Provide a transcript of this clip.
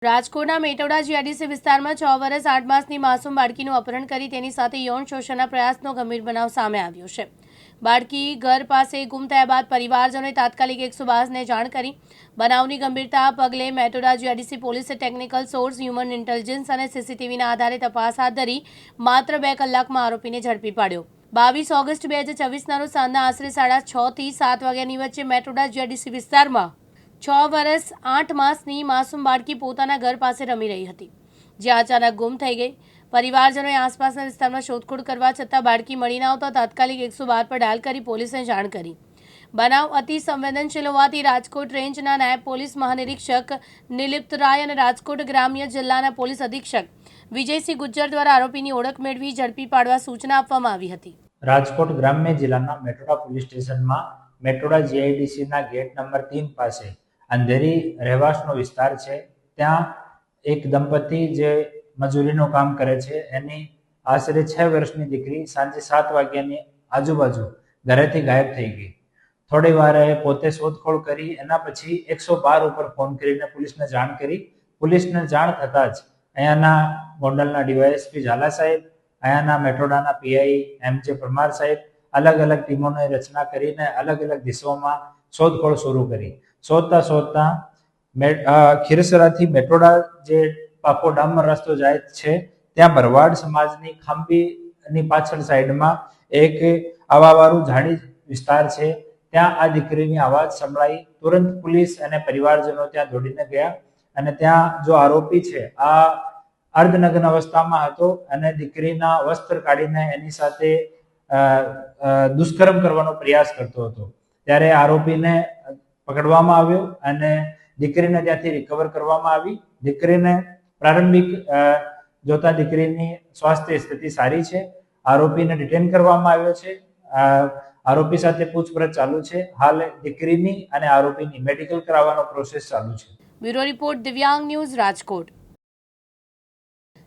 રાજકોટના મેટોડા જીઆઈડીસી વિસ્તારમાં 6 વર્ષ 8 માસની માસૂમ બાળકીનું અપહરણ કરી તેની સાથે યૌન શોષણના પ્રયાસનો ગંભીર બનાવ સામે આવ્યો છે। બાળકી ઘર પાસે ગુમ થયા બાદ પરિવારજનોએ તાત્કાલિક 112ને જાણ કરી બનાવની ગંભીરતા પગલે મેટોડા જીઆઈડીસી પોલીસે ટેકનિકલ સોર્સ, હ્યુમન ઇન્ટેલિજન્સ અને સીસીટીવીના આધારે તપાસ હાથ ધરી માત્ર 2 કલાકમાં આરોપીને ઝડપી પાડ્યો। 22 ઓગસ્ટ 2024ના રોજ સાંજના આશરે 6:30 થી 7 વાગ્યાની વચ્ચે મેટોડા જીઆઈડીસી વિસ્તારમાં 6 વર્ષ 8 માસની માસૂમ બાળકી પોતાના ઘર પાસે રમી રહી હતી, જ્યાં અચાનક ગુમ થઈ ગઈ। પરિવારજનોએ આસપાસના વિસ્તારમાં શોધખોળ કરવા છતાં બાળકી મળી ન આવતા તાત્કાલિક 112 પર ડાયલ કરી પોલીસને જાણ કરી। બનાવ અતિ સંવેદનશીલ હોવાથી રાજકોટ રેન્જના નાયબ પોલીસ મહાનિરીક્ષક નિલિપ્ત રાય અને રાજકોટ ગ્રામ્ય જિલ્લાના પોલીસ અધિક્ષક વિજયસિંહ ગુજ્જર દ્વારા આરોપીની ઓળખ મેળવી ઝડપી પાડવા સૂચના આપવામાં આવી હતી। રાજકોટ ગ્રામ્ય જિલ્લાના મેટોડા પોલીસ સ્ટેશનમાં મેટોડા જીઆઈડીસીના ગેટ નંબર 3 પાસે અંધેરી રહેવાસનો વિસ્તાર છે। ત્યાં એક દંપતી જે મજૂરીનું કામ કરે છે, એની આશરે 6 વર્ષની દીકરી સાંજે 7 વાગ્યાની આજુબાજુ ઘરેથી ગાયબ થઈ ગઈ। થોડી વાર પોતે શોધખોળ કરી, એના પછી 112 ઉપર ફોન કરીને પોલીસને જાણ કરી। પોલીસને જાણ થતાં જ અહીંયાના ગોંડલના ડીવાયએસપી ઝાલા સાહેબ, અહીંયાના મેટોડાના પીઆઈ એમ.જે. પરમાર સાહેબ અલગ અલગ ટીમોની રચના કરીને અલગ અલગ દિશાઓમાં શોધખોળ શરૂ કરી। શોધતા ખીરસરાથી મેટોડા જે પાકો ડામર રસ્તો જાય છે, ત્યાં ભરવાડ સમાજની ખાંભીની પાછળ સાઈડમાં એક આવાવાળું ઝાડી વિસ્તાર છે। ત્યાં આ દીકરીની અવાજ સંભળાઈ। તુરંત પોલીસ અને પરિવારજનો ત્યાં દોડીને ગયા અને ત્યાં જો આરોપી છે આ અર્ધનગ્ન અવસ્થામાં હતો અને દીકરીના વસ્ત્ર કાઢીને એની સાથે દુષ્કર્મ કરવાનો પ્રયાસ કરતો હતો। ત્યારે આરોપીને પકડવામાં આવ્યો અને દીકરીને ત્યાંથી રિકવર કરવામાં આવી। દીકરીને પ્રારંભિક જોતા દીકરીની સ્વાસ્થ્ય સ્થિતિ સારી છે। આરોપીને ડિટેન કરવામાં આવ્યો છે। આરોપી સાથે પૂછપરછ ચાલુ છે। હાલ દીકરીની અને આરોપીની મેડિકલ કરાવવાનો પ્રોસેસ ચાલુ છે। બ્યુરો રિપોર્ટ, દિવ્યાંગ ન્યૂઝ, રાજકોટ।